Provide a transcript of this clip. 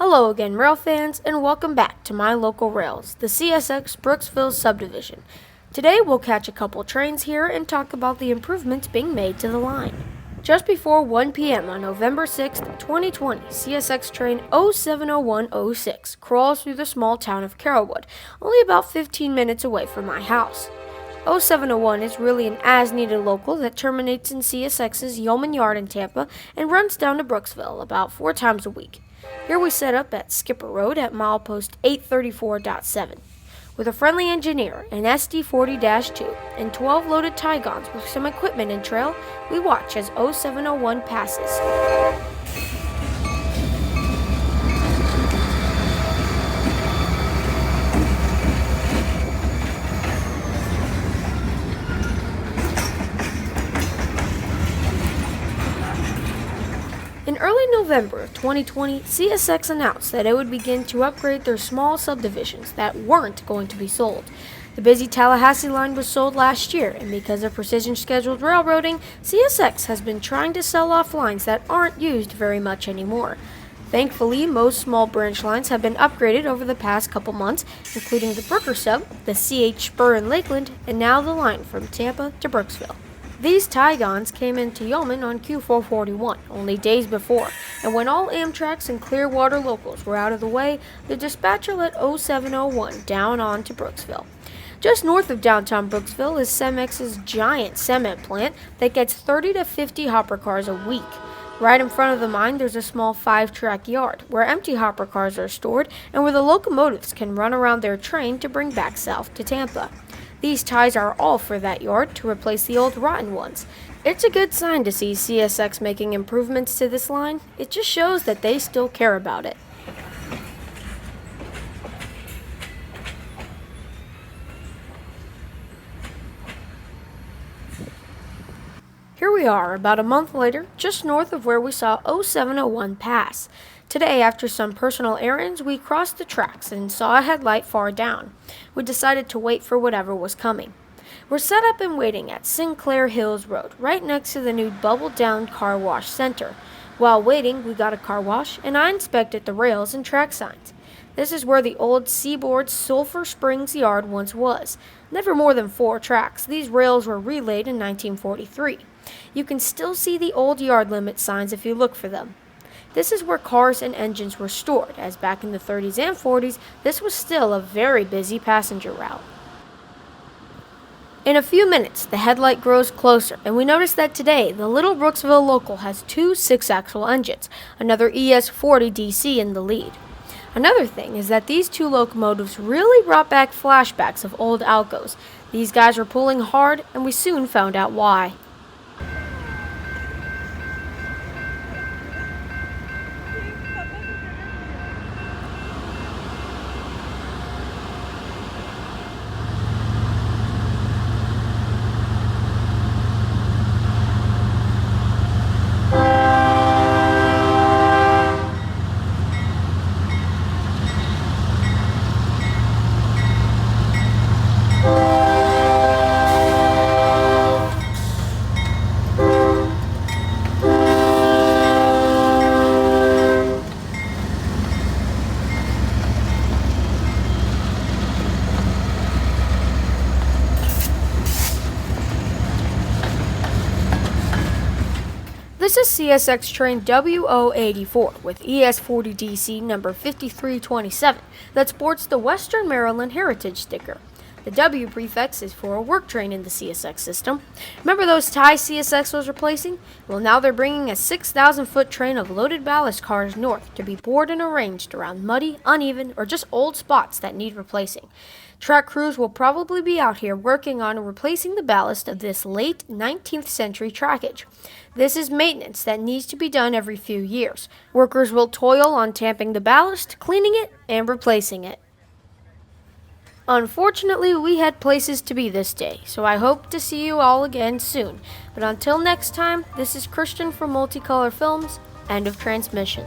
Hello again, rail fans, and welcome back to my local rails, the CSX Brooksville Subdivision. Today we'll catch a couple trains here and talk about the improvements being made to the line. Just before 1 p.m. on November 6, 2020, CSX train 070106 crawls through the small town of Carrollwood, only about 15 minutes away from my house. 0701 is really an as-needed local that terminates in CSX's Yeoman Yard in Tampa and runs down to Brooksville about 4 times a week. Here we set up at Skipper Road at milepost 834.7. With a friendly engineer, an SD40-2, and 12 loaded Tigons with some equipment and trail, we watch as 0701 passes. In early November of 2020, CSX announced that it would begin to upgrade their small subdivisions that weren't going to be sold. The busy Tallahassee line was sold last year, and because of precision scheduled railroading, CSX has been trying to sell off lines that aren't used very much anymore. Thankfully, most small branch lines have been upgraded over the past couple months, including the Brooksville Sub, the CH Spur in Lakeland, and now the line from Tampa to Brooksville. These Tigons came into Yeoman on Q441 only days before, and when all Amtrak's and Clearwater locals were out of the way, the dispatcher let 0701 down on to Brooksville. Just north of downtown Brooksville is Cemex's giant cement plant that gets 30 to 50 hopper cars a week. Right in front of the mine, there's a small 5-track yard where empty hopper cars are stored and where the locomotives can run around their train to bring back south to Tampa. These ties are all for that yard to replace the old rotten ones. It's a good sign to see CSX making improvements to this line. It just shows that they still care about it. Here we are, about a month later, just north of where we saw 0701 pass. Today, after some personal errands, we crossed the tracks and saw a headlight far down. We decided to wait for whatever was coming. We're set up and waiting at Sinclair Hills Road, right next to the new bubble-down car wash center. While waiting, we got a car wash, and I inspected the rails and track signs. This is where the old Seaboard Sulphur Springs yard once was. Never more than 4 tracks, these rails were relaid in 1943. You can still see the old yard limit signs if you look for them. This is where cars and engines were stored, as back in the 30s and 40s, this was still a very busy passenger route. In a few minutes, the headlight grows closer, and we notice that today, the little Brooksville local has 2 6-axle engines, another ES40 DC in the lead. Another thing is that these 2 locomotives really brought back flashbacks of old Alcos. These guys were pulling hard, and we soon found out why. This is CSX train WO84 with ES40 DC number 5327 that sports the Western Maryland Heritage sticker. The W prefix is for a work train in the CSX system. Remember those ties CSX was replacing? Well, now they're bringing a 6,000-foot train of loaded ballast cars north to be bored and arranged around muddy, uneven, or just old spots that need replacing. Track crews will probably be out here working on replacing the ballast of this late 19th century trackage. This is maintenance that needs to be done every few years. Workers will toil on tamping the ballast, cleaning it, and replacing it. Unfortunately, we had places to be this day, so I hope to see you all again soon. But until next time, this is Christian from Multicolor Films. End of transmission.